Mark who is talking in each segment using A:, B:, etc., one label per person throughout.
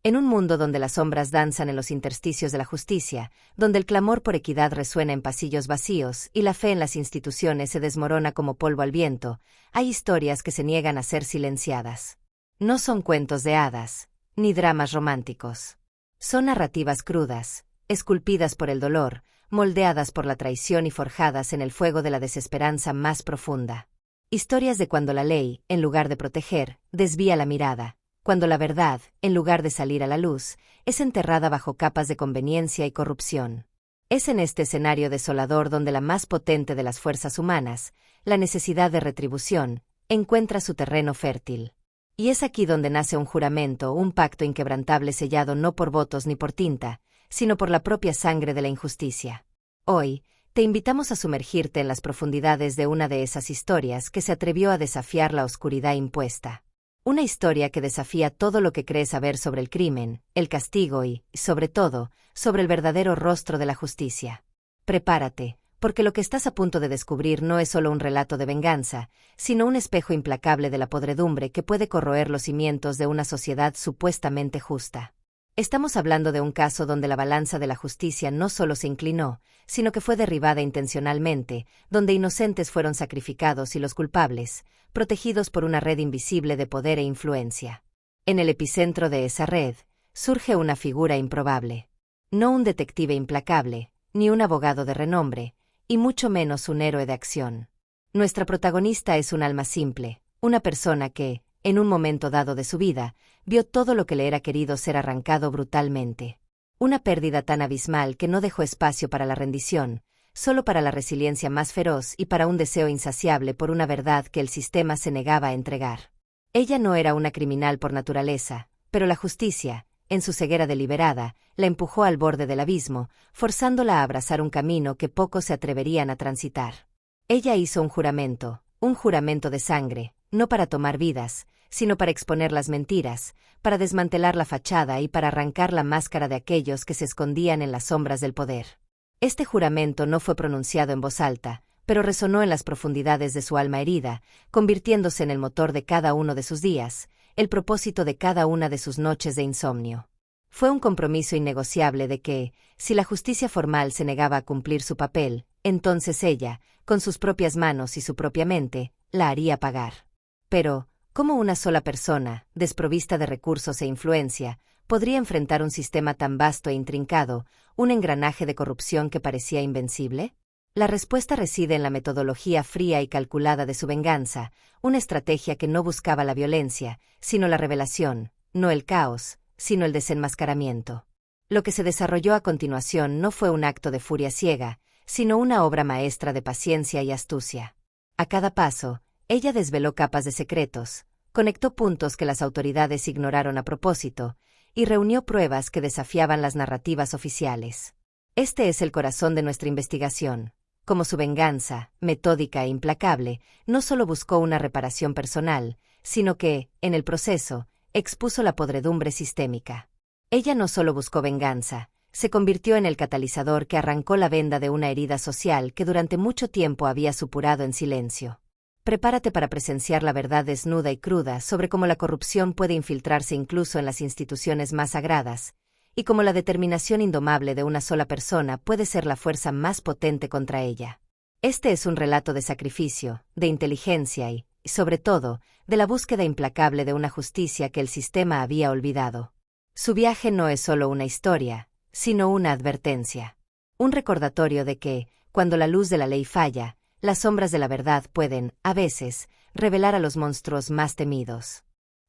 A: En un mundo donde las sombras danzan en los intersticios de la justicia, donde el clamor por equidad resuena en pasillos vacíos y la fe en las instituciones se desmorona como polvo al viento, hay historias que se niegan a ser silenciadas. No son cuentos de hadas, ni dramas románticos. Son narrativas crudas, esculpidas por el dolor, moldeadas por la traición y forjadas en el fuego de la desesperanza más profunda. Historias de cuando la ley, en lugar de proteger, desvía la mirada, cuando la verdad, en lugar de salir a la luz, es enterrada bajo capas de conveniencia y corrupción. Es en este escenario desolador donde la más potente de las fuerzas humanas, la necesidad de retribución, encuentra su terreno fértil. Y es aquí donde nace un juramento, un pacto inquebrantable sellado no por votos ni por tinta, sino por la propia sangre de la injusticia. Hoy, te invitamos a sumergirte en las profundidades de una de esas historias que se atrevió a desafiar la oscuridad impuesta. Una historia que desafía todo lo que crees saber sobre el crimen, el castigo y, sobre todo, sobre el verdadero rostro de la justicia. Prepárate, porque lo que estás a punto de descubrir no es solo un relato de venganza, sino un espejo implacable de la podredumbre que puede corroer los cimientos de una sociedad supuestamente justa. Estamos hablando de un caso donde la balanza de la justicia no solo se inclinó, sino que fue derribada intencionalmente, donde inocentes fueron sacrificados y los culpables, protegidos por una red invisible de poder e influencia. En el epicentro de esa red, surge una figura improbable. No un detective implacable, ni un abogado de renombre, y mucho menos un héroe de acción. Nuestra protagonista es un alma simple, una persona que, en un momento dado de su vida, vio todo lo que le era querido ser arrancado brutalmente. Una pérdida tan abismal que no dejó espacio para la rendición, solo para la resiliencia más feroz y para un deseo insaciable por una verdad que el sistema se negaba a entregar. Ella no era una criminal por naturaleza, pero la justicia, en su ceguera deliberada, la empujó al borde del abismo, forzándola a abrazar un camino que pocos se atreverían a transitar. Ella hizo un juramento de sangre, no para tomar vidas, sino para exponer las mentiras, para desmantelar la fachada y para arrancar la máscara de aquellos que se escondían en las sombras del poder. Este juramento no fue pronunciado en voz alta, pero resonó en las profundidades de su alma herida, convirtiéndose en el motor de cada uno de sus días, el propósito de cada una de sus noches de insomnio. Fue un compromiso innegociable de que, si la justicia formal se negaba a cumplir su papel, entonces ella, con sus propias manos y su propia mente, la haría pagar. Pero, ¿cómo una sola persona, desprovista de recursos e influencia, podría enfrentar un sistema tan vasto e intrincado, un engranaje de corrupción que parecía invencible? La respuesta reside en la metodología fría y calculada de su venganza, una estrategia que no buscaba la violencia, sino la revelación, no el caos, sino el desenmascaramiento. Lo que se desarrolló a continuación no fue un acto de furia ciega, sino una obra maestra de paciencia y astucia. A cada paso, ella desveló capas de secretos, conectó puntos que las autoridades ignoraron a propósito, y reunió pruebas que desafiaban las narrativas oficiales. Este es el corazón de nuestra investigación. Como su venganza, metódica e implacable, no solo buscó una reparación personal, sino que, en el proceso, expuso la podredumbre sistémica. Ella no solo buscó venganza, se convirtió en el catalizador que arrancó la venda de una herida social que durante mucho tiempo había supurado en silencio. Prepárate para presenciar la verdad desnuda y cruda sobre cómo la corrupción puede infiltrarse incluso en las instituciones más sagradas, y cómo la determinación indomable de una sola persona puede ser la fuerza más potente contra ella. Este es un relato de sacrificio, de inteligencia y, sobre todo, de la búsqueda implacable de una justicia que el sistema había olvidado. Su viaje no es solo una historia, sino una advertencia. Un recordatorio de que, cuando la luz de la ley falla, las sombras de la verdad pueden, a veces, revelar a los monstruos más temidos.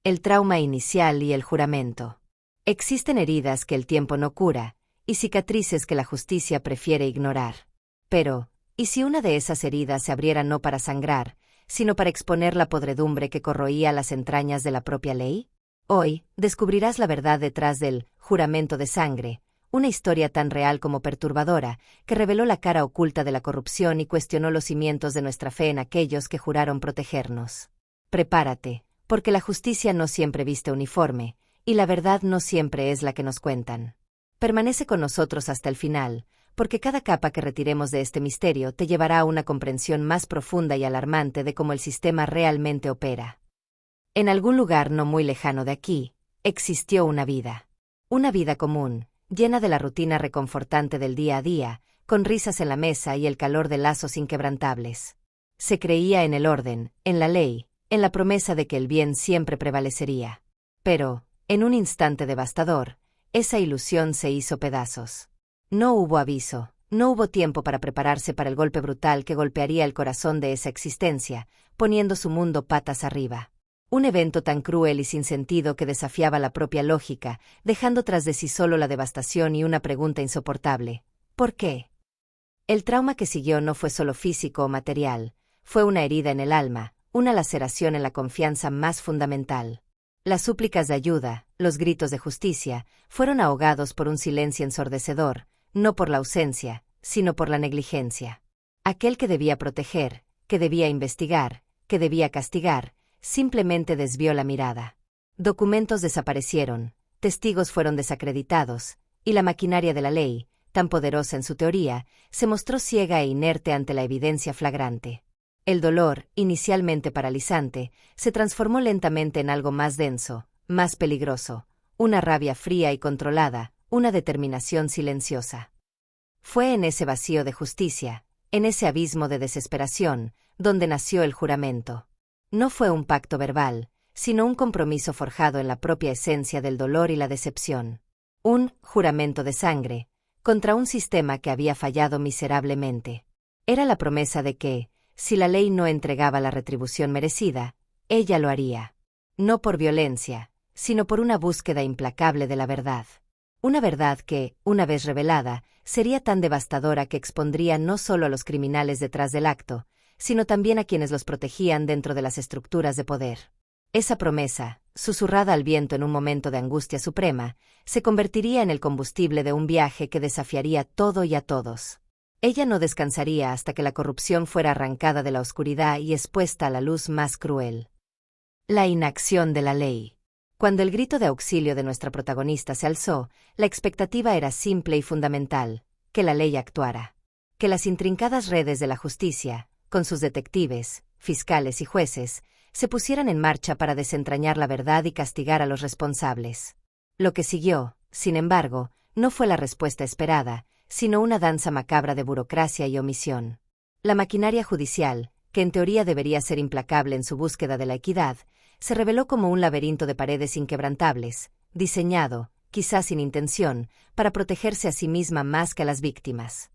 A: El trauma inicial y el juramento. Existen heridas que el tiempo no cura, y cicatrices que la justicia prefiere ignorar. Pero, ¿y si una de esas heridas se abriera no para sangrar, sino para exponer la podredumbre que corroía las entrañas de la propia ley? Hoy, descubrirás la verdad detrás del juramento de sangre, una historia tan real como perturbadora, que reveló la cara oculta de la corrupción y cuestionó los cimientos de nuestra fe en aquellos que juraron protegernos. Prepárate, porque la justicia no siempre viste uniforme, y la verdad no siempre es la que nos cuentan. Permanece con nosotros hasta el final, porque cada capa que retiremos de este misterio te llevará a una comprensión más profunda y alarmante de cómo el sistema realmente opera. En algún lugar no muy lejano de aquí, existió una vida. Una vida común, llena de la rutina reconfortante del día a día, con risas en la mesa y el calor de lazos inquebrantables. Se creía en el orden, en la ley, en la promesa de que el bien siempre prevalecería. Pero, en un instante devastador, esa ilusión se hizo pedazos. No hubo aviso, no hubo tiempo para prepararse para el golpe brutal que golpearía el corazón de esa existencia, poniendo su mundo patas arriba. Un evento tan cruel y sin sentido que desafiaba la propia lógica, dejando tras de sí solo la devastación y una pregunta insoportable: ¿por qué? El trauma que siguió no fue solo físico o material, fue una herida en el alma, una laceración en la confianza más fundamental. Las súplicas de ayuda, los gritos de justicia, fueron ahogados por un silencio ensordecedor, no por la ausencia, sino por la negligencia. Aquel que debía proteger, que debía investigar, que debía castigar, simplemente desvió la mirada. Documentos desaparecieron, testigos fueron desacreditados, y la maquinaria de la ley, tan poderosa en su teoría, se mostró ciega e inerte ante la evidencia flagrante. El dolor, inicialmente paralizante, se transformó lentamente en algo más denso, más peligroso, una rabia fría y controlada, una determinación silenciosa. Fue en ese vacío de justicia, en ese abismo de desesperación, donde nació el juramento. No fue un pacto verbal, sino un compromiso forjado en la propia esencia del dolor y la decepción. Un juramento de sangre, contra un sistema que había fallado miserablemente. Era la promesa de que, si la ley no entregaba la retribución merecida, ella lo haría. No por violencia, sino por una búsqueda implacable de la verdad. Una verdad que, una vez revelada, sería tan devastadora que expondría no solo a los criminales detrás del acto, sino también a quienes los protegían dentro de las estructuras de poder. Esa promesa, susurrada al viento en un momento de angustia suprema, se convertiría en el combustible de un viaje que desafiaría todo y a todos. Ella no descansaría hasta que la corrupción fuera arrancada de la oscuridad y expuesta a la luz más cruel. La inacción de la ley. Cuando el grito de auxilio de nuestra protagonista se alzó, la expectativa era simple y fundamental: que la ley actuara. Que las intrincadas redes de la justicia, con sus detectives, fiscales y jueces, se pusieran en marcha para desentrañar la verdad y castigar a los responsables. Lo que siguió, sin embargo, no fue la respuesta esperada, sino una danza macabra de burocracia y omisión. La maquinaria judicial, que en teoría debería ser implacable en su búsqueda de la equidad, se reveló como un laberinto de paredes inquebrantables, diseñado, quizás sin intención, para protegerse a sí misma más que a las víctimas.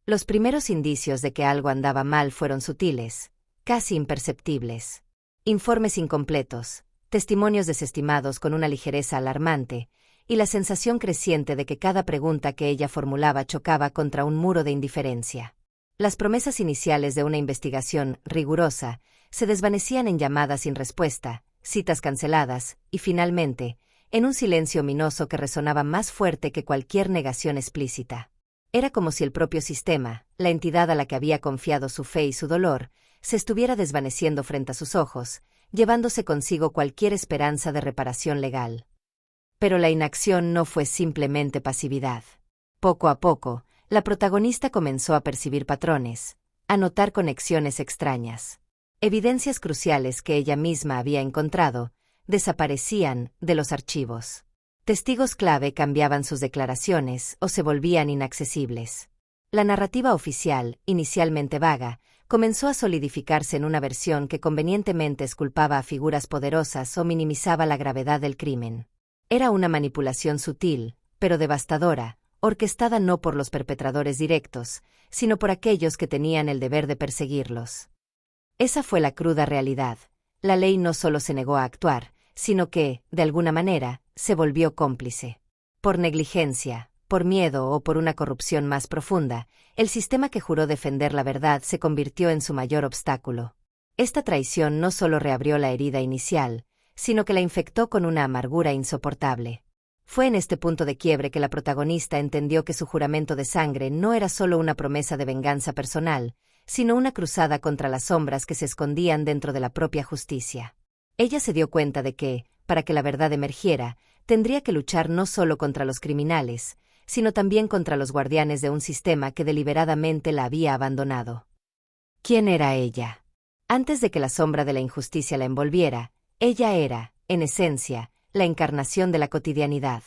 A: Los primeros indicios de que algo andaba mal fueron sutiles, casi imperceptibles. Informes incompletos, testimonios desestimados con una ligereza alarmante, y la sensación creciente de que cada pregunta que ella formulaba chocaba contra un muro de indiferencia. Las promesas iniciales de una investigación rigurosa se desvanecían en llamadas sin respuesta, citas canceladas, y finalmente, en un silencio ominoso que resonaba más fuerte que cualquier negación explícita. Era como si el propio sistema, la entidad a la que había confiado su fe y su dolor, se estuviera desvaneciendo frente a sus ojos, llevándose consigo cualquier esperanza de reparación legal. Pero la inacción no fue simplemente pasividad. Poco a poco, la protagonista comenzó a percibir patrones, a notar conexiones extrañas. Evidencias cruciales que ella misma había encontrado desaparecían de los archivos. Testigos clave cambiaban sus declaraciones o se volvían inaccesibles. La narrativa oficial, inicialmente vaga, comenzó a solidificarse en una versión que convenientemente exculpaba a figuras poderosas o minimizaba la gravedad del crimen. Era una manipulación sutil, pero devastadora, orquestada no por los perpetradores directos, sino por aquellos que tenían el deber de perseguirlos. Esa fue la cruda realidad. La ley no solo se negó a actuar, sino que, de alguna manera, se volvió cómplice. Por negligencia, por miedo o por una corrupción más profunda, el sistema que juró defender la verdad se convirtió en su mayor obstáculo. Esta traición no solo reabrió la herida inicial, sino que la infectó con una amargura insoportable. Fue en este punto de quiebre que la protagonista entendió que su juramento de sangre no era solo una promesa de venganza personal, sino una cruzada contra las sombras que se escondían dentro de la propia justicia. Ella se dio cuenta de que, para que la verdad emergiera, tendría que luchar no solo contra los criminales, sino también contra los guardianes de un sistema que deliberadamente la había abandonado. ¿Quién era ella? Antes de que la sombra de la injusticia la envolviera, ella era, en esencia, la encarnación de la cotidianidad.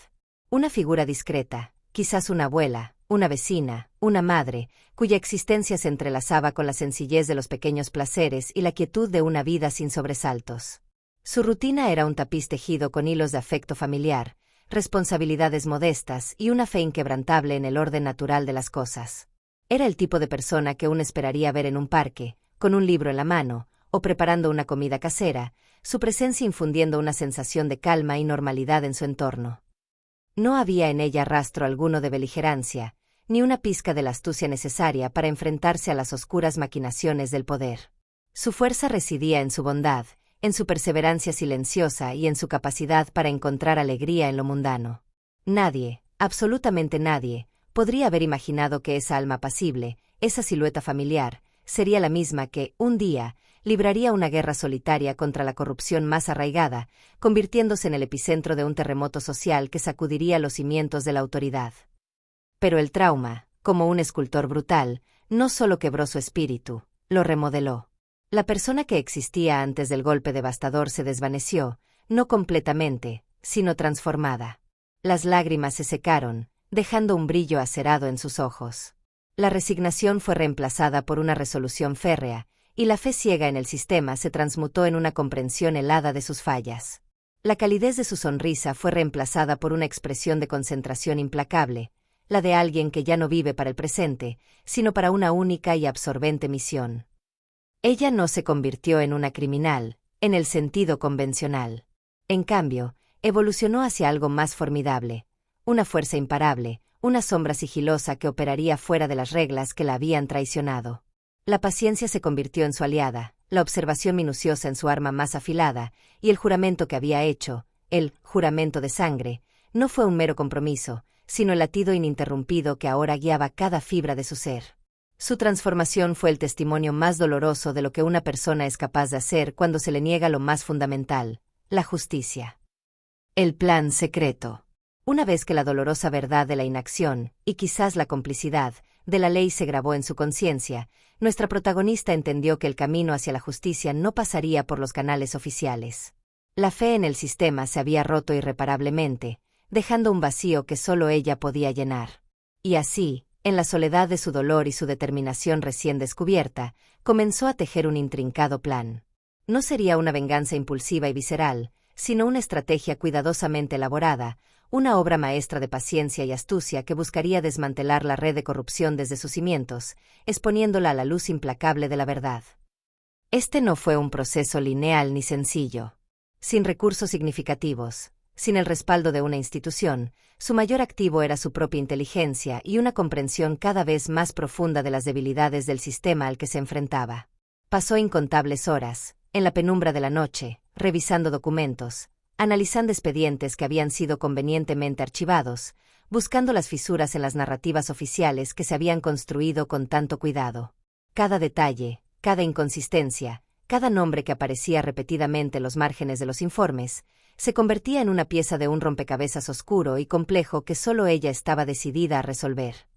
A: Una figura discreta, quizás una abuela, una vecina, una madre, cuya existencia se entrelazaba con la sencillez de los pequeños placeres y la quietud de una vida sin sobresaltos. Su rutina era un tapiz tejido con hilos de afecto familiar, responsabilidades modestas y una fe inquebrantable en el orden natural de las cosas. Era el tipo de persona que uno esperaría ver en un parque, con un libro en la mano, o preparando una comida casera, su presencia infundiendo una sensación de calma y normalidad en su entorno. No había en ella rastro alguno de beligerancia, ni una pizca de la astucia necesaria para enfrentarse a las oscuras maquinaciones del poder. Su fuerza residía en su bondad, en su perseverancia silenciosa y en su capacidad para encontrar alegría en lo mundano. Nadie, absolutamente nadie, podría haber imaginado que esa alma apacible, esa silueta familiar, sería la misma que, un día, libraría una guerra solitaria contra la corrupción más arraigada, convirtiéndose en el epicentro de un terremoto social que sacudiría los cimientos de la autoridad. Pero el trauma, como un escultor brutal, no solo quebró su espíritu, lo remodeló. La persona que existía antes del golpe devastador se desvaneció, no completamente, sino transformada. Las lágrimas se secaron, dejando un brillo acerado en sus ojos. La resignación fue reemplazada por una resolución férrea, y la fe ciega en el sistema se transmutó en una comprensión helada de sus fallas. La calidez de su sonrisa fue reemplazada por una expresión de concentración implacable, la de alguien que ya no vive para el presente, sino para una única y absorbente misión. Ella no se convirtió en una criminal, en el sentido convencional. En cambio, evolucionó hacia algo más formidable, una fuerza imparable, una sombra sigilosa que operaría fuera de las reglas que la habían traicionado. La paciencia se convirtió en su aliada, la observación minuciosa en su arma más afilada, y el juramento que había hecho, el juramento de sangre, no fue un mero compromiso, sino el latido ininterrumpido que ahora guiaba cada fibra de su ser. Su transformación fue el testimonio más doloroso de lo que una persona es capaz de hacer cuando se le niega lo más fundamental, la justicia. El plan secreto. Una vez que la dolorosa verdad de la inacción, y quizás la complicidad, de la ley se grabó en su conciencia, nuestra protagonista entendió que el camino hacia la justicia no pasaría por los canales oficiales. La fe en el sistema se había roto irreparablemente, dejando un vacío que solo ella podía llenar. Y así, en la soledad de su dolor y su determinación recién descubierta, comenzó a tejer un intrincado plan. No sería una venganza impulsiva y visceral, sino una estrategia cuidadosamente elaborada, una obra maestra de paciencia y astucia que buscaría desmantelar la red de corrupción desde sus cimientos, exponiéndola a la luz implacable de la verdad. Este no fue un proceso lineal ni sencillo. Sin recursos significativos, sin el respaldo de una institución, su mayor activo era su propia inteligencia y una comprensión cada vez más profunda de las debilidades del sistema al que se enfrentaba. Pasó incontables horas, en la penumbra de la noche, revisando documentos, analizando expedientes que habían sido convenientemente archivados, buscando las fisuras en las narrativas oficiales que se habían construido con tanto cuidado. Cada detalle, cada inconsistencia, cada nombre que aparecía repetidamente en los márgenes de los informes, se convertía en una pieza de un rompecabezas oscuro y complejo que solo ella estaba decidida a resolver.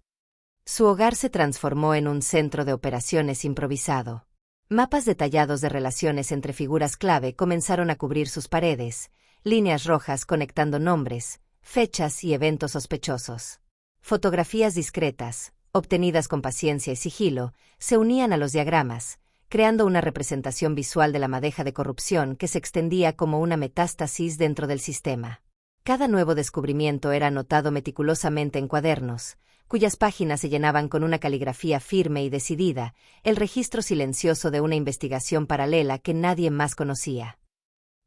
A: Su hogar se transformó en un centro de operaciones improvisado. Mapas detallados de relaciones entre figuras clave comenzaron a cubrir sus paredes, líneas rojas conectando nombres, fechas y eventos sospechosos. Fotografías discretas, obtenidas con paciencia y sigilo, se unían a los diagramas, creando una representación visual de la madeja de corrupción que se extendía como una metástasis dentro del sistema. Cada nuevo descubrimiento era anotado meticulosamente en cuadernos, cuyas páginas se llenaban con una caligrafía firme y decidida, el registro silencioso de una investigación paralela que nadie más conocía.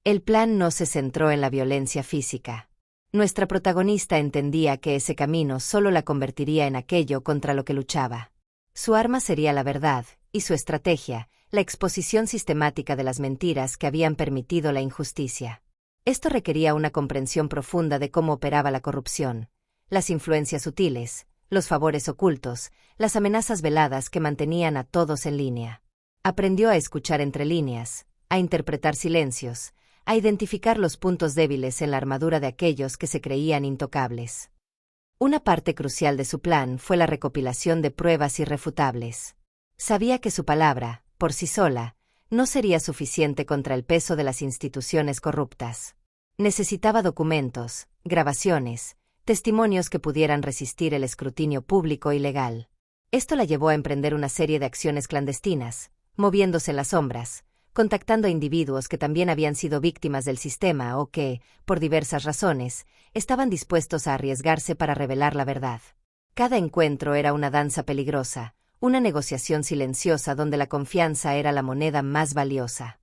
A: El plan no se centró en la violencia física. Nuestra protagonista entendía que ese camino solo la convertiría en aquello contra lo que luchaba. Su arma sería la verdad, y su estrategia, la exposición sistemática de las mentiras que habían permitido la injusticia. Esto requería una comprensión profunda de cómo operaba la corrupción, las influencias sutiles, los favores ocultos, las amenazas veladas que mantenían a todos en línea. Aprendió a escuchar entre líneas, a interpretar silencios, a identificar los puntos débiles en la armadura de aquellos que se creían intocables. Una parte crucial de su plan fue la recopilación de pruebas irrefutables. Sabía que su palabra, por sí sola, no sería suficiente contra el peso de las instituciones corruptas. Necesitaba documentos, grabaciones, testimonios que pudieran resistir el escrutinio público y legal. Esto la llevó a emprender una serie de acciones clandestinas, moviéndose en las sombras, contactando a individuos que también habían sido víctimas del sistema o que, por diversas razones, estaban dispuestos a arriesgarse para revelar la verdad. Cada encuentro era una danza peligrosa, una negociación silenciosa donde la confianza era la moneda más valiosa.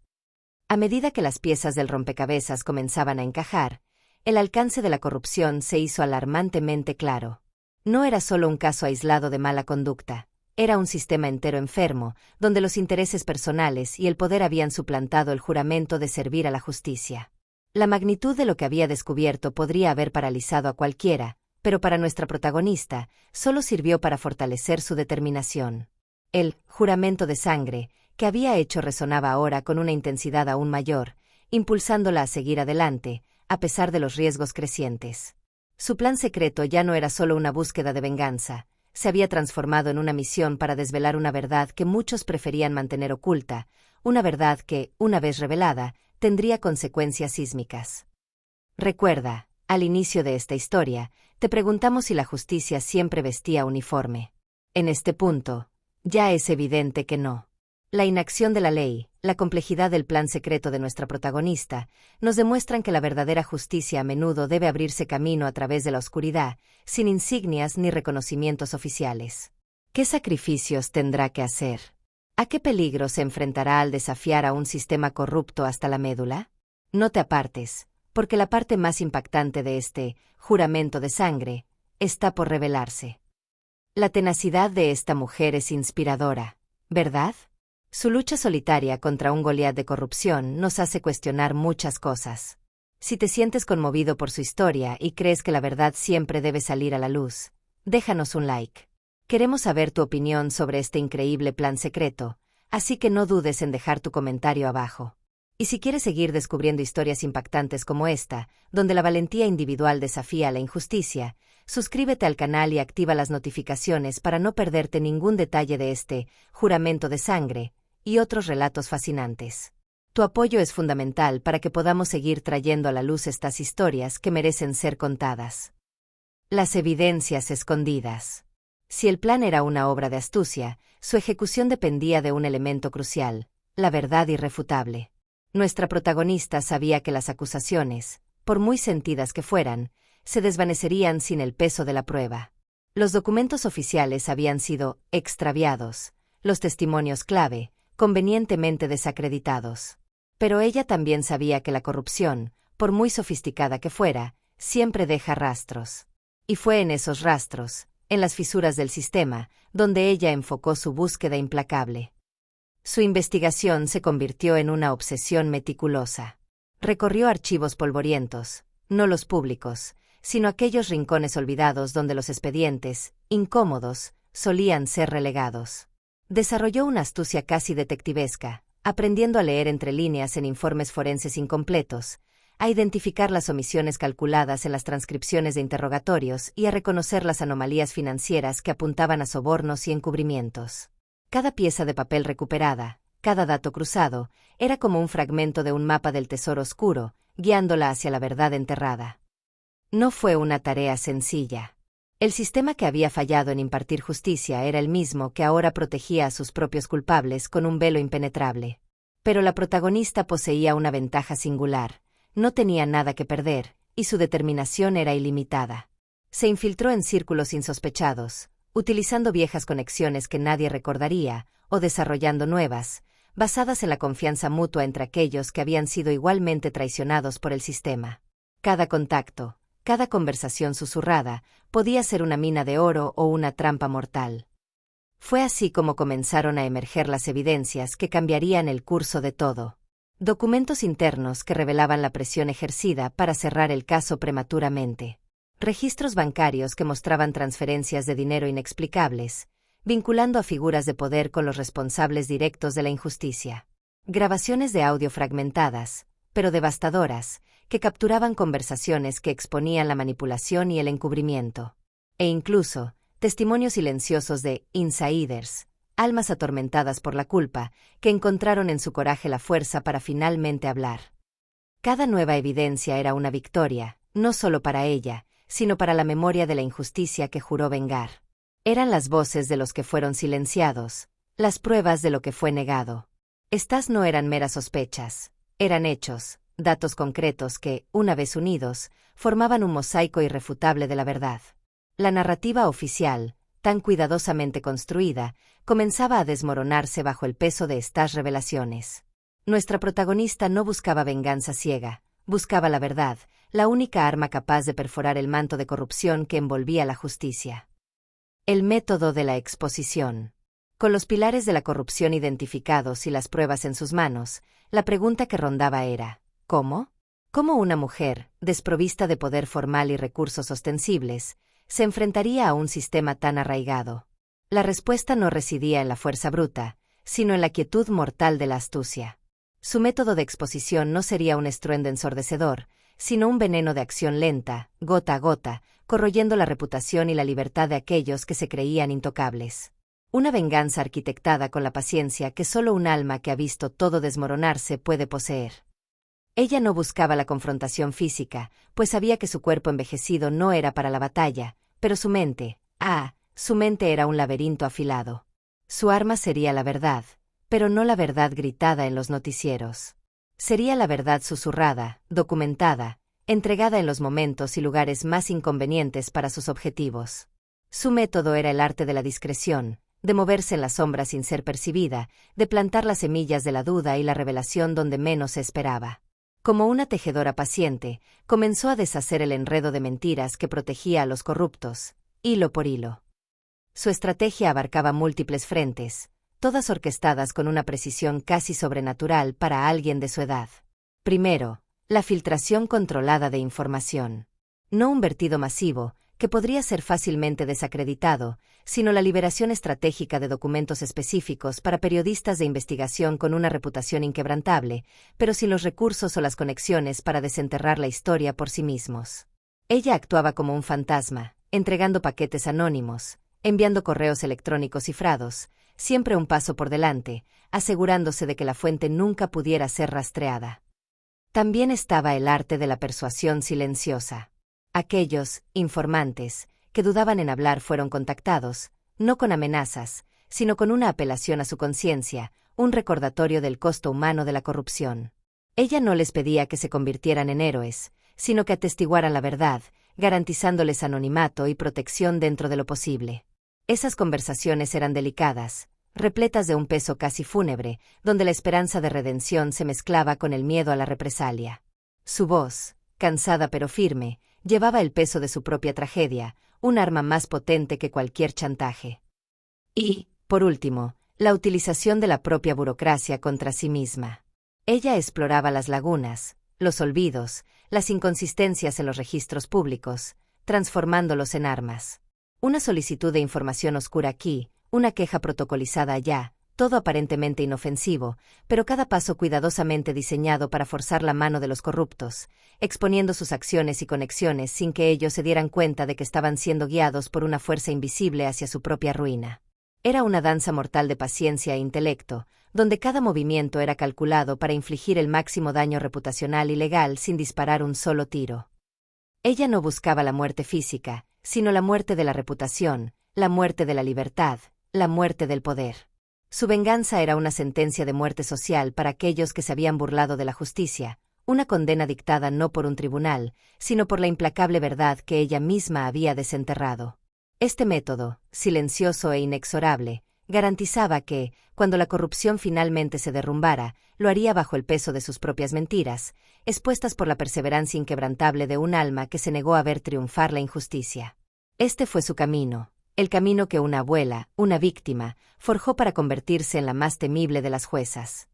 A: A medida que las piezas del rompecabezas comenzaban a encajar, el alcance de la corrupción se hizo alarmantemente claro. No era solo un caso aislado de mala conducta. Era un sistema entero enfermo, donde los intereses personales y el poder habían suplantado el juramento de servir a la justicia. La magnitud de lo que había descubierto podría haber paralizado a cualquiera, pero para nuestra protagonista, solo sirvió para fortalecer su determinación. El juramento de sangre, que había hecho resonaba ahora con una intensidad aún mayor, impulsándola a seguir adelante, a pesar de los riesgos crecientes. Su plan secreto ya no era solo una búsqueda de venganza, se había transformado en una misión para desvelar una verdad que muchos preferían mantener oculta, una verdad que, una vez revelada, tendría consecuencias sísmicas. Recuerda, al inicio de esta historia, te preguntamos si la justicia siempre vestía uniforme. En este punto, ya es evidente que no. La inacción de la ley, la complejidad del plan secreto de nuestra protagonista, nos demuestran que la verdadera justicia a menudo debe abrirse camino a través de la oscuridad, sin insignias ni reconocimientos oficiales. ¿Qué sacrificios tendrá que hacer? ¿A qué peligro se enfrentará al desafiar a un sistema corrupto hasta la médula? No te apartes, porque la parte más impactante de este juramento de sangre está por revelarse. La tenacidad de esta mujer es inspiradora, ¿verdad? Su lucha solitaria contra un Goliat de corrupción nos hace cuestionar muchas cosas. Si te sientes conmovido por su historia y crees que la verdad siempre debe salir a la luz, déjanos un like. Queremos saber tu opinión sobre este increíble plan secreto, así que no dudes en dejar tu comentario abajo. Y si quieres seguir descubriendo historias impactantes como esta, donde la valentía individual desafía a la injusticia, suscríbete al canal y activa las notificaciones para no perderte ningún detalle de este juramento de sangre y otros relatos fascinantes. Tu apoyo es fundamental para que podamos seguir trayendo a la luz estas historias que merecen ser contadas. Las evidencias escondidas. Si el plan era una obra de astucia, su ejecución dependía de un elemento crucial, la verdad irrefutable. Nuestra protagonista sabía que las acusaciones, por muy sentidas que fueran, se desvanecerían sin el peso de la prueba. Los documentos oficiales habían sido extraviados, los testimonios clave, convenientemente desacreditados. Pero ella también sabía que la corrupción, por muy sofisticada que fuera, siempre deja rastros. Y fue en esos rastros, en las fisuras del sistema, donde ella enfocó su búsqueda implacable. Su investigación se convirtió en una obsesión meticulosa. Recorrió archivos polvorientos, no los públicos, sino aquellos rincones olvidados donde los expedientes, incómodos, solían ser relegados. Desarrolló una astucia casi detectivesca, aprendiendo a leer entre líneas en informes forenses incompletos, a identificar las omisiones calculadas en las transcripciones de interrogatorios y a reconocer las anomalías financieras que apuntaban a sobornos y encubrimientos. Cada pieza de papel recuperada, cada dato cruzado, era como un fragmento de un mapa del tesoro oscuro, guiándola hacia la verdad enterrada. No fue una tarea sencilla. El sistema que había fallado en impartir justicia era el mismo que ahora protegía a sus propios culpables con un velo impenetrable. Pero la protagonista poseía una ventaja singular, no tenía nada que perder, y su determinación era ilimitada. Se infiltró en círculos insospechados, utilizando viejas conexiones que nadie recordaría, o desarrollando nuevas, basadas en la confianza mutua entre aquellos que habían sido igualmente traicionados por el sistema. Cada contacto, cada conversación susurrada, podía ser una mina de oro o una trampa mortal. Fue así como comenzaron a emerger las evidencias que cambiarían el curso de todo. Documentos internos que revelaban la presión ejercida para cerrar el caso prematuramente. Registros bancarios que mostraban transferencias de dinero inexplicables, vinculando a figuras de poder con los responsables directos de la injusticia. Grabaciones de audio fragmentadas, pero devastadoras, que capturaban conversaciones que exponían la manipulación y el encubrimiento. E incluso, testimonios silenciosos de insiders, almas atormentadas por la culpa, que encontraron en su coraje la fuerza para finalmente hablar. Cada nueva evidencia era una victoria, no solo para ella, sino para la memoria de la injusticia que juró vengar. Eran las voces de los que fueron silenciados, las pruebas de lo que fue negado. Estas no eran meras sospechas, eran hechos, datos concretos que, una vez unidos, formaban un mosaico irrefutable de la verdad. La narrativa oficial, tan cuidadosamente construida, comenzaba a desmoronarse bajo el peso de estas revelaciones. Nuestra protagonista no buscaba venganza ciega, buscaba la verdad, la única arma capaz de perforar el manto de corrupción que envolvía la justicia. El método de la exposición. Con los pilares de la corrupción identificados y las pruebas en sus manos, la pregunta que rondaba era, ¿cómo? ¿Cómo una mujer, desprovista de poder formal y recursos ostensibles, se enfrentaría a un sistema tan arraigado? La respuesta no residía en la fuerza bruta, sino en la quietud mortal de la astucia. Su método de exposición no sería un estruendo ensordecedor, sino un veneno de acción lenta, gota a gota, corroyendo la reputación y la libertad de aquellos que se creían intocables. Una venganza arquitectada con la paciencia que solo un alma que ha visto todo desmoronarse puede poseer. Ella no buscaba la confrontación física, pues sabía que su cuerpo envejecido no era para la batalla, pero su mente, su mente era un laberinto afilado. Su arma sería la verdad, pero no la verdad gritada en los noticieros. Sería la verdad susurrada, documentada, entregada en los momentos y lugares más inconvenientes para sus objetivos. Su método era el arte de la discreción, de moverse en la sombra sin ser percibida, de plantar las semillas de la duda y la revelación donde menos se esperaba. Como una tejedora paciente, comenzó a deshacer el enredo de mentiras que protegía a los corruptos, hilo por hilo. Su estrategia abarcaba múltiples frentes, todas orquestadas con una precisión casi sobrenatural para alguien de su edad. Primero, la filtración controlada de información. No un vertido masivo, que podría ser fácilmente desacreditado, sino la liberación estratégica de documentos específicos para periodistas de investigación con una reputación inquebrantable, pero sin los recursos o las conexiones para desenterrar la historia por sí mismos. Ella actuaba como un fantasma, entregando paquetes anónimos, enviando correos electrónicos cifrados, siempre un paso por delante, asegurándose de que la fuente nunca pudiera ser rastreada. También estaba el arte de la persuasión silenciosa. Aquellos informantes que dudaban en hablar fueron contactados, no con amenazas, sino con una apelación a su conciencia, un recordatorio del costo humano de la corrupción. Ella no les pedía que se convirtieran en héroes, sino que atestiguaran la verdad, garantizándoles anonimato y protección dentro de lo posible. Esas conversaciones eran delicadas, repletas de un peso casi fúnebre, donde la esperanza de redención se mezclaba con el miedo a la represalia. Su voz, cansada pero firme, llevaba el peso de su propia tragedia, un arma más potente que cualquier chantaje. Y, por último, la utilización de la propia burocracia contra sí misma. Ella exploraba las lagunas, los olvidos, las inconsistencias en los registros públicos, transformándolos en armas. Una solicitud de información oscura aquí, una queja protocolizada allá, todo aparentemente inofensivo, pero cada paso cuidadosamente diseñado para forzar la mano de los corruptos, exponiendo sus acciones y conexiones sin que ellos se dieran cuenta de que estaban siendo guiados por una fuerza invisible hacia su propia ruina. Era una danza mortal de paciencia e intelecto, donde cada movimiento era calculado para infligir el máximo daño reputacional y legal sin disparar un solo tiro. Ella no buscaba la muerte física, sino la muerte de la reputación, la muerte de la libertad, la muerte del poder. Su venganza era una sentencia de muerte social para aquellos que se habían burlado de la justicia, una condena dictada no por un tribunal, sino por la implacable verdad que ella misma había desenterrado. Este método, silencioso e inexorable, garantizaba que, cuando la corrupción finalmente se derrumbara, lo haría bajo el peso de sus propias mentiras, expuestas por la perseverancia inquebrantable de un alma que se negó a ver triunfar la injusticia. Este fue su camino. El camino que una abuela, una víctima, forjó para convertirse en la más temible de las juezas.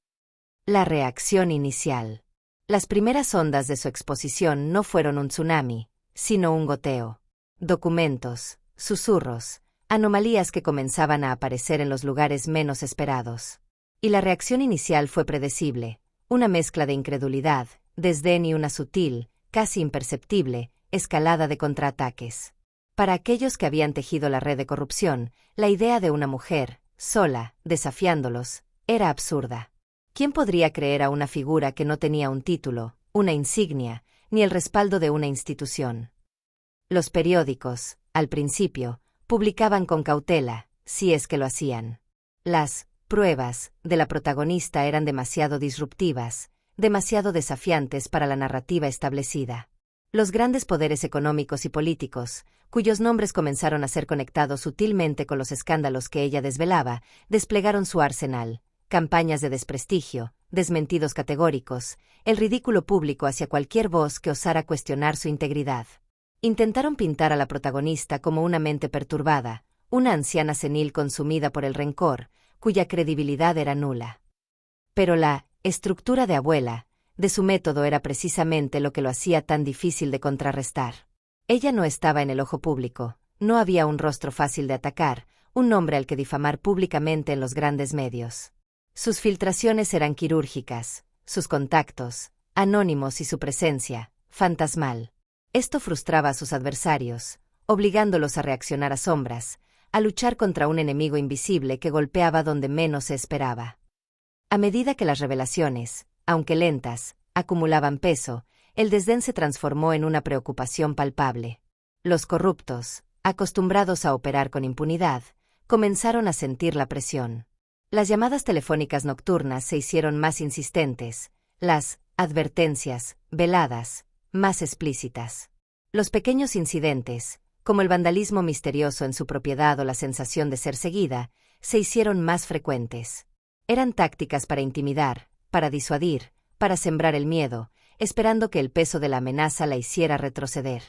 A: La reacción inicial. Las primeras ondas de su exposición no fueron un tsunami, sino un goteo. Documentos, susurros, anomalías que comenzaban a aparecer en los lugares menos esperados. Y la reacción inicial fue predecible, una mezcla de incredulidad, desdén y una sutil, casi imperceptible, escalada de contraataques. Para aquellos que habían tejido la red de corrupción, la idea de una mujer, sola, desafiándolos, era absurda. ¿Quién podría creer a una figura que no tenía un título, una insignia, ni el respaldo de una institución? Los periódicos, al principio, publicaban con cautela, si es que lo hacían. Las pruebas de la protagonista eran demasiado disruptivas, demasiado desafiantes para la narrativa establecida. Los grandes poderes económicos y políticos, cuyos nombres comenzaron a ser conectados sutilmente con los escándalos que ella desvelaba, desplegaron su arsenal: campañas de desprestigio, desmentidos categóricos, el ridículo público hacia cualquier voz que osara cuestionar su integridad. Intentaron pintar a la protagonista como una mente perturbada, una anciana senil consumida por el rencor, cuya credibilidad era nula. Pero la estructura de abuela de su método era precisamente lo que lo hacía tan difícil de contrarrestar. Ella no estaba en el ojo público, no había un rostro fácil de atacar, un nombre al que difamar públicamente en los grandes medios. Sus filtraciones eran quirúrgicas, sus contactos, anónimos y su presencia, fantasmal. Esto frustraba a sus adversarios, obligándolos a reaccionar a sombras, a luchar contra un enemigo invisible que golpeaba donde menos se esperaba. A medida que las revelaciones, aunque lentas, acumulaban peso, el desdén se transformó en una preocupación palpable. Los corruptos, acostumbrados a operar con impunidad, comenzaron a sentir la presión. Las llamadas telefónicas nocturnas se hicieron más insistentes, las advertencias, veladas, más explícitas. Los pequeños incidentes, como el vandalismo misterioso en su propiedad o la sensación de ser seguida, se hicieron más frecuentes. Eran tácticas para intimidar, para disuadir, para sembrar el miedo, esperando que el peso de la amenaza la hiciera retroceder.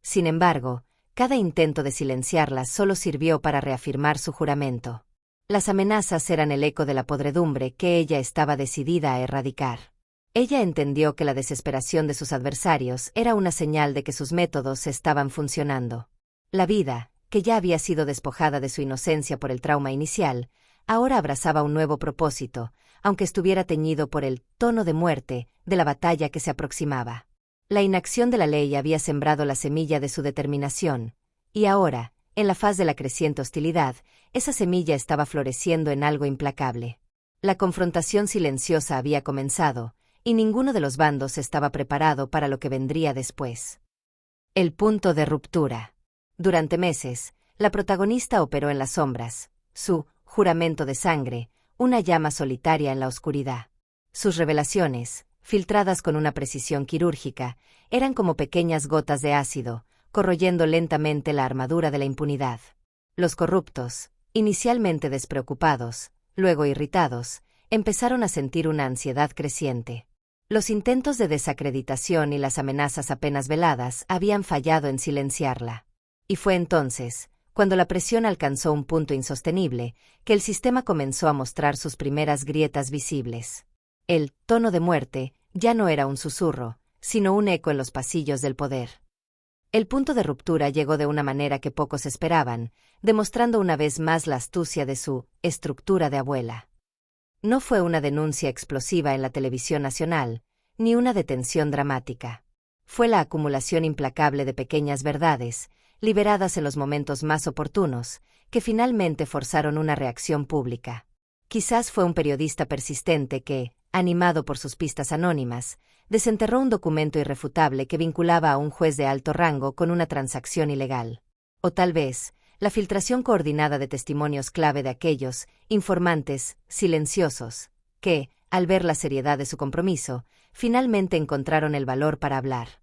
A: Sin embargo, cada intento de silenciarlas solo sirvió para reafirmar su juramento. Las amenazas eran el eco de la podredumbre que ella estaba decidida a erradicar. Ella entendió que la desesperación de sus adversarios era una señal de que sus métodos estaban funcionando. La vida, que ya había sido despojada de su inocencia por el trauma inicial, ahora abrazaba un nuevo propósito, aunque estuviera teñido por el tono de muerte de la batalla que se aproximaba. La inacción de la ley había sembrado la semilla de su determinación, y ahora, en la faz de la creciente hostilidad, esa semilla estaba floreciendo en algo implacable. La confrontación silenciosa había comenzado, y ninguno de los bandos estaba preparado para lo que vendría después. El punto de ruptura. Durante meses, la protagonista operó en las sombras, su juramento de sangre, una llama solitaria en la oscuridad. Sus revelaciones, filtradas con una precisión quirúrgica, eran como pequeñas gotas de ácido, corroyendo lentamente la armadura de la impunidad. Los corruptos, inicialmente despreocupados, luego irritados, empezaron a sentir una ansiedad creciente. Los intentos de desacreditación y las amenazas apenas veladas habían fallado en silenciarla. Y fue entonces, cuando la presión alcanzó un punto insostenible, que el sistema comenzó a mostrar sus primeras grietas visibles. El tono de muerte ya no era un susurro, sino un eco en los pasillos del poder. El punto de ruptura llegó de una manera que pocos esperaban, demostrando una vez más la astucia de su estructura de abuela. No fue una denuncia explosiva en la televisión nacional, ni una detención dramática. Fue la acumulación implacable de pequeñas verdades, liberadas en los momentos más oportunos, que finalmente forzaron una reacción pública. Quizás fue un periodista persistente que, animado por sus pistas anónimas, desenterró un documento irrefutable que vinculaba a un juez de alto rango con una transacción ilegal. O tal vez, la filtración coordinada de testimonios clave de aquellos informantes silenciosos, que, al ver la seriedad de su compromiso, finalmente encontraron el valor para hablar.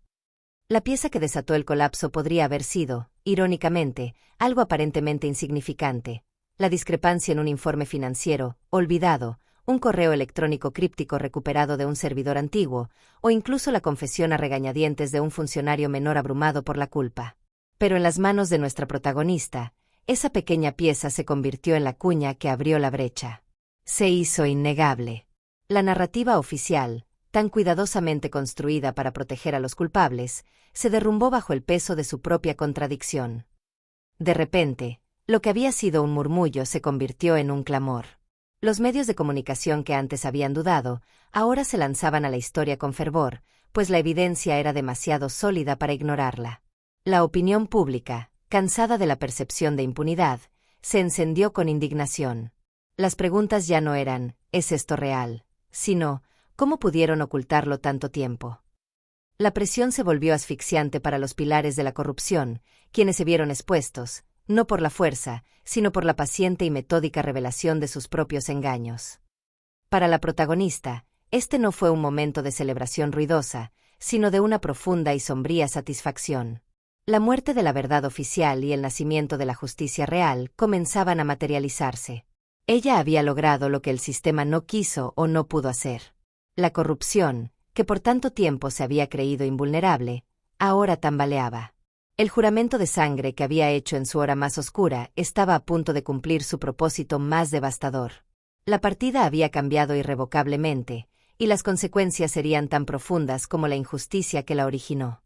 A: La pieza que desató el colapso podría haber sido, irónicamente, algo aparentemente insignificante: la discrepancia en un informe financiero, olvidado, un correo electrónico críptico recuperado de un servidor antiguo, o incluso la confesión a regañadientes de un funcionario menor abrumado por la culpa. Pero en las manos de nuestra protagonista, esa pequeña pieza se convirtió en la cuña que abrió la brecha. Se hizo innegable. La narrativa oficial, tan cuidadosamente construida para proteger a los culpables, se derrumbó bajo el peso de su propia contradicción. De repente, lo que había sido un murmullo se convirtió en un clamor. Los medios de comunicación que antes habían dudado, ahora se lanzaban a la historia con fervor, pues la evidencia era demasiado sólida para ignorarla. La opinión pública, cansada de la percepción de impunidad, se encendió con indignación. Las preguntas ya no eran, ¿es esto real?, sino, ¿cómo pudieron ocultarlo tanto tiempo? La presión se volvió asfixiante para los pilares de la corrupción, quienes se vieron expuestos, no por la fuerza, sino por la paciente y metódica revelación de sus propios engaños. Para la protagonista, este no fue un momento de celebración ruidosa, sino de una profunda y sombría satisfacción. La muerte de la verdad oficial y el nacimiento de la justicia real comenzaban a materializarse. Ella había logrado lo que el sistema no quiso o no pudo hacer. La corrupción, que por tanto tiempo se había creído invulnerable, ahora tambaleaba. El juramento de sangre que había hecho en su hora más oscura estaba a punto de cumplir su propósito más devastador. La partida había cambiado irrevocablemente, y las consecuencias serían tan profundas como la injusticia que la originó.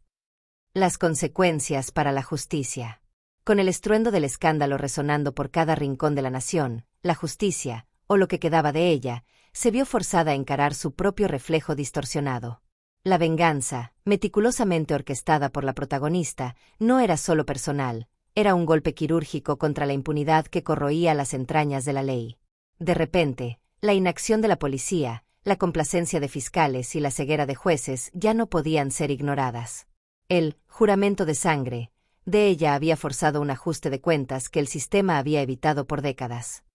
A: Las consecuencias para la justicia. Con el estruendo del escándalo resonando por cada rincón de la nación, la justicia, o lo que quedaba de ella, se vio forzada a encarar su propio reflejo distorsionado. La venganza, meticulosamente orquestada por la protagonista, no era solo personal, era un golpe quirúrgico contra la impunidad que corroía las entrañas de la ley. De repente, la inacción de la policía, la complacencia de fiscales y la ceguera de jueces ya no podían ser ignoradas. El juramento de sangre, de ella había forzado un ajuste de cuentas que el sistema había evitado por décadas.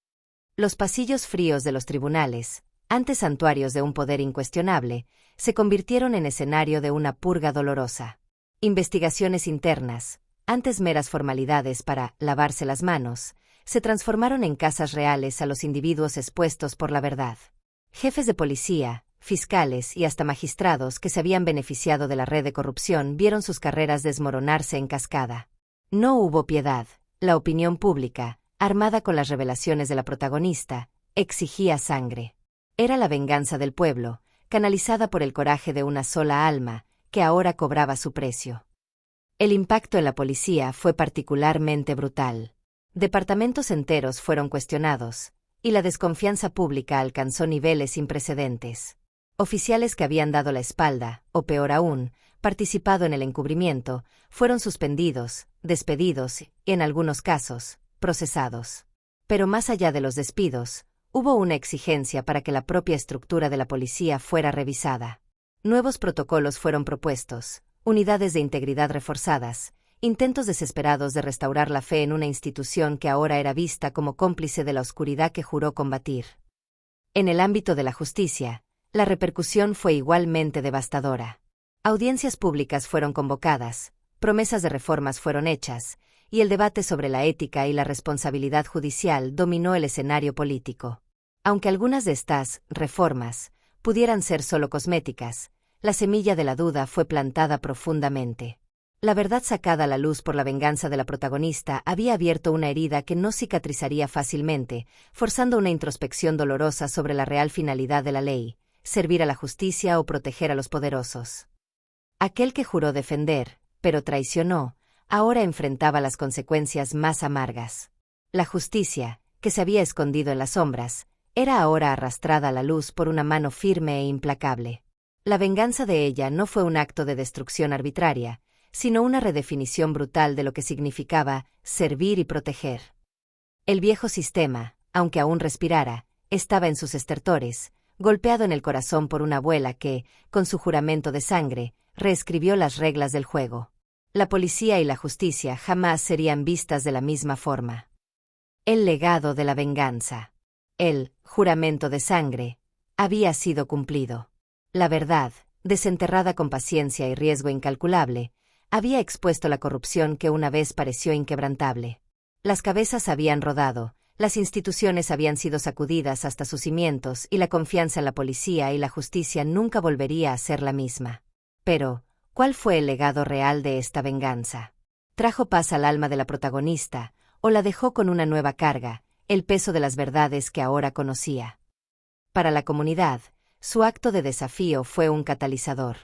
A: Los pasillos fríos de los tribunales, antes santuarios de un poder incuestionable, se convirtieron en escenario de una purga dolorosa. Investigaciones internas, antes meras formalidades para lavarse las manos, se transformaron en casas reales a los individuos expuestos por la verdad. Jefes de policía, fiscales y hasta magistrados que se habían beneficiado de la red de corrupción vieron sus carreras desmoronarse en cascada. No hubo piedad. La opinión pública, armada con las revelaciones de la protagonista, exigía sangre. Era la venganza del pueblo, canalizada por el coraje de una sola alma, que ahora cobraba su precio. El impacto en la policía fue particularmente brutal. Departamentos enteros fueron cuestionados, y la desconfianza pública alcanzó niveles sin precedentes. Oficiales que habían dado la espalda, o peor aún, participado en el encubrimiento, fueron suspendidos, despedidos y, en algunos casos, procesados. Pero más allá de los despidos, hubo una exigencia para que la propia estructura de la policía fuera revisada. Nuevos protocolos fueron propuestos, unidades de integridad reforzadas, intentos desesperados de restaurar la fe en una institución que ahora era vista como cómplice de la oscuridad que juró combatir. En el ámbito de la justicia, la repercusión fue igualmente devastadora. Audiencias públicas fueron convocadas, promesas de reformas fueron hechas, y el debate sobre la ética y la responsabilidad judicial dominó el escenario político. Aunque algunas de estas reformas pudieran ser solo cosméticas, la semilla de la duda fue plantada profundamente. La verdad sacada a la luz por la venganza de la protagonista había abierto una herida que no cicatrizaría fácilmente, forzando una introspección dolorosa sobre la real finalidad de la ley: servir a la justicia o proteger a los poderosos. Aquel que juró defender, pero traicionó, ahora enfrentaba las consecuencias más amargas. La justicia, que se había escondido en las sombras, era ahora arrastrada a la luz por una mano firme e implacable. La venganza de ella no fue un acto de destrucción arbitraria, sino una redefinición brutal de lo que significaba servir y proteger. El viejo sistema, aunque aún respirara, estaba en sus estertores, golpeado en el corazón por una abuela que, con su juramento de sangre, reescribió las reglas del juego. La policía y la justicia jamás serían vistas de la misma forma. El legado de la venganza. El juramento de sangre había sido cumplido. La verdad, desenterrada con paciencia y riesgo incalculable, había expuesto la corrupción que una vez pareció inquebrantable. Las cabezas habían rodado, las instituciones habían sido sacudidas hasta sus cimientos y la confianza en la policía y la justicia nunca volvería a ser la misma. Pero, ¿cuál fue el legado real de esta venganza? ¿Trajo paz al alma de la protagonista, o la dejó con una nueva carga, el peso de las verdades que ahora conocía? Para la comunidad, su acto de desafío fue un catalizador.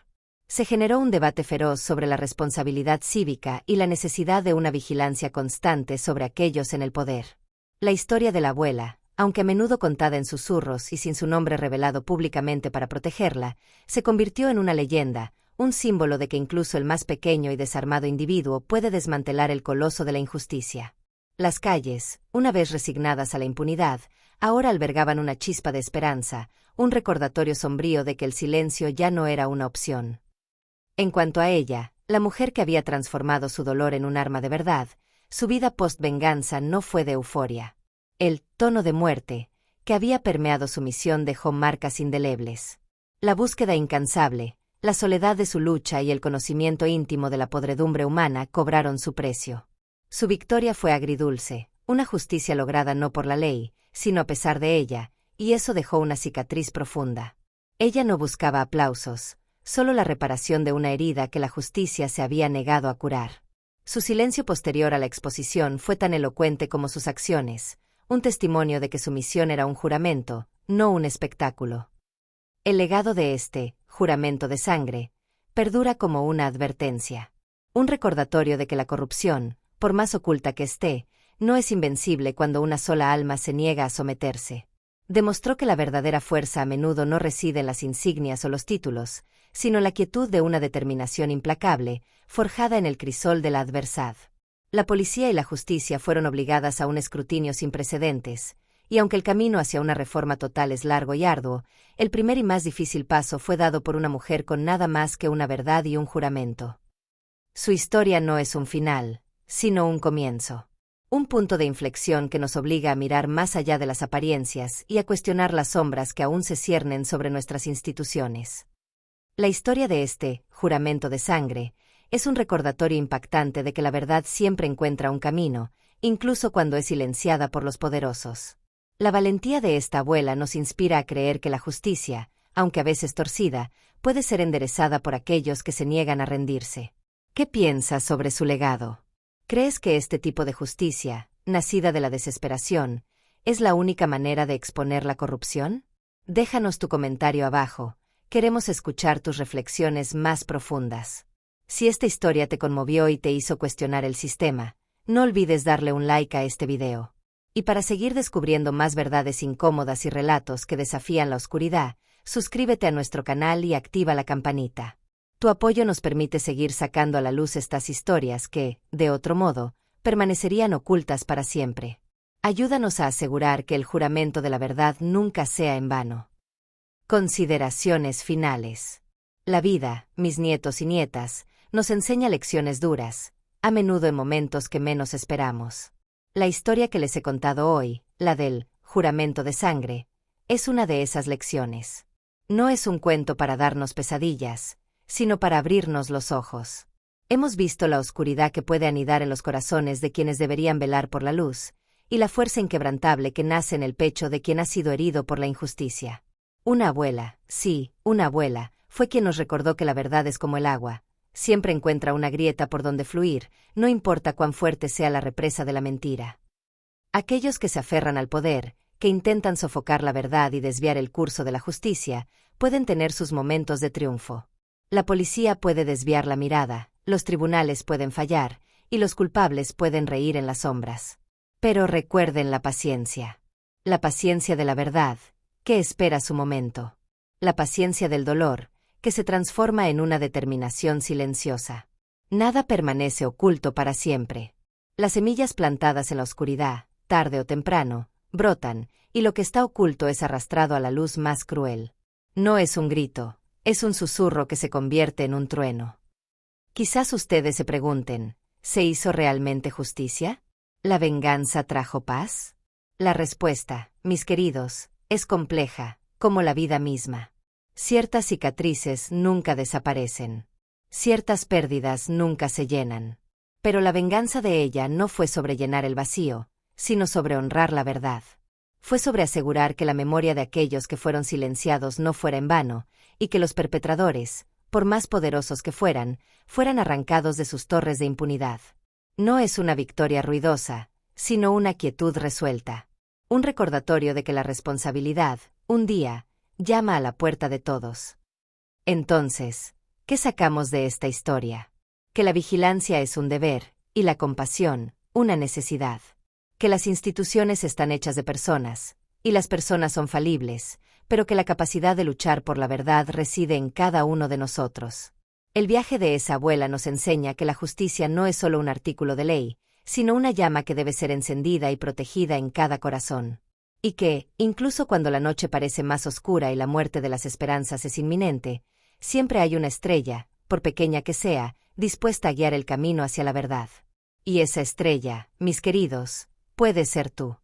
A: Se generó un debate feroz sobre la responsabilidad cívica y la necesidad de una vigilancia constante sobre aquellos en el poder. La historia de la abuela, aunque a menudo contada en susurros y sin su nombre revelado públicamente para protegerla, se convirtió en una leyenda, un símbolo de que incluso el más pequeño y desarmado individuo puede desmantelar el coloso de la injusticia. Las calles, una vez resignadas a la impunidad, ahora albergaban una chispa de esperanza, un recordatorio sombrío de que el silencio ya no era una opción. En cuanto a ella, la mujer que había transformado su dolor en un arma de verdad, su vida post-venganza no fue de euforia. El tono de muerte que había permeado su misión dejó marcas indelebles. La búsqueda incansable, la soledad de su lucha y el conocimiento íntimo de la podredumbre humana cobraron su precio. Su victoria fue agridulce, una justicia lograda no por la ley, sino a pesar de ella, y eso dejó una cicatriz profunda. Ella no buscaba aplausos, solo la reparación de una herida que la justicia se había negado a curar. Su silencio posterior a la exposición fue tan elocuente como sus acciones, un testimonio de que su misión era un juramento, no un espectáculo. El legado de este juramento de sangre perdura como una advertencia, un recordatorio de que la corrupción, por más oculta que esté, no es invencible cuando una sola alma se niega a someterse. Demostró que la verdadera fuerza a menudo no reside en las insignias o los títulos, sino en la quietud de una determinación implacable, forjada en el crisol de la adversidad. La policía y la justicia fueron obligadas a un escrutinio sin precedentes, y aunque el camino hacia una reforma total es largo y arduo, el primer y más difícil paso fue dado por una mujer con nada más que una verdad y un juramento. Su historia no es un final, sino un comienzo. Un punto de inflexión que nos obliga a mirar más allá de las apariencias y a cuestionar las sombras que aún se ciernen sobre nuestras instituciones. La historia de este juramento de sangre es un recordatorio impactante de que la verdad siempre encuentra un camino, incluso cuando es silenciada por los poderosos. La valentía de esta abuela nos inspira a creer que la justicia, aunque a veces torcida, puede ser enderezada por aquellos que se niegan a rendirse. ¿Qué piensas sobre su legado? ¿Crees que este tipo de justicia, nacida de la desesperación, es la única manera de exponer la corrupción? Déjanos tu comentario abajo, queremos escuchar tus reflexiones más profundas. Si esta historia te conmovió y te hizo cuestionar el sistema, no olvides darle un like a este video. Y para seguir descubriendo más verdades incómodas y relatos que desafían la oscuridad, suscríbete a nuestro canal y activa la campanita. Tu apoyo nos permite seguir sacando a la luz estas historias que, de otro modo, permanecerían ocultas para siempre. Ayúdanos a asegurar que el juramento de la verdad nunca sea en vano. Consideraciones finales. La vida, mis nietos y nietas, nos enseña lecciones duras, a menudo en momentos que menos esperamos. La historia que les he contado hoy, la del juramento de sangre, es una de esas lecciones. No es un cuento para darnos pesadillas, sino para abrirnos los ojos. Hemos visto la oscuridad que puede anidar en los corazones de quienes deberían velar por la luz, y la fuerza inquebrantable que nace en el pecho de quien ha sido herido por la injusticia. Una abuela, sí, una abuela, fue quien nos recordó que la verdad es como el agua, siempre encuentra una grieta por donde fluir, no importa cuán fuerte sea la represa de la mentira. Aquellos que se aferran al poder, que intentan sofocar la verdad y desviar el curso de la justicia, pueden tener sus momentos de triunfo. La policía puede desviar la mirada, los tribunales pueden fallar, y los culpables pueden reír en las sombras. Pero recuerden la paciencia. La paciencia de la verdad, que espera su momento. La paciencia del dolor, que se transforma en una determinación silenciosa. Nada permanece oculto para siempre. Las semillas plantadas en la oscuridad, tarde o temprano, brotan, y lo que está oculto es arrastrado a la luz más cruel. No es un grito. Es un susurro que se convierte en un trueno. Quizás ustedes se pregunten, ¿se hizo realmente justicia? ¿La venganza trajo paz? La respuesta, mis queridos, es compleja, como la vida misma. Ciertas cicatrices nunca desaparecen. Ciertas pérdidas nunca se llenan. Pero la venganza de ella no fue sobre llenar el vacío, sino sobre honrar la verdad. Fue sobre asegurar que la memoria de aquellos que fueron silenciados no fuera en vano, y que los perpetradores, por más poderosos que fueran arrancados de sus torres de impunidad. No es una victoria ruidosa, sino una quietud resuelta. Un recordatorio de que la responsabilidad, un día, llama a la puerta de todos. Entonces, ¿qué sacamos de esta historia? Que la vigilancia es un deber, y la compasión, una necesidad. Que las instituciones están hechas de personas, y las personas son falibles, pero que la capacidad de luchar por la verdad reside en cada uno de nosotros. El viaje de esa abuela nos enseña que la justicia no es solo un artículo de ley, sino una llama que debe ser encendida y protegida en cada corazón. Y que, incluso cuando la noche parece más oscura y la muerte de las esperanzas es inminente, siempre hay una estrella, por pequeña que sea, dispuesta a guiar el camino hacia la verdad. Y esa estrella, mis queridos, puede ser tú.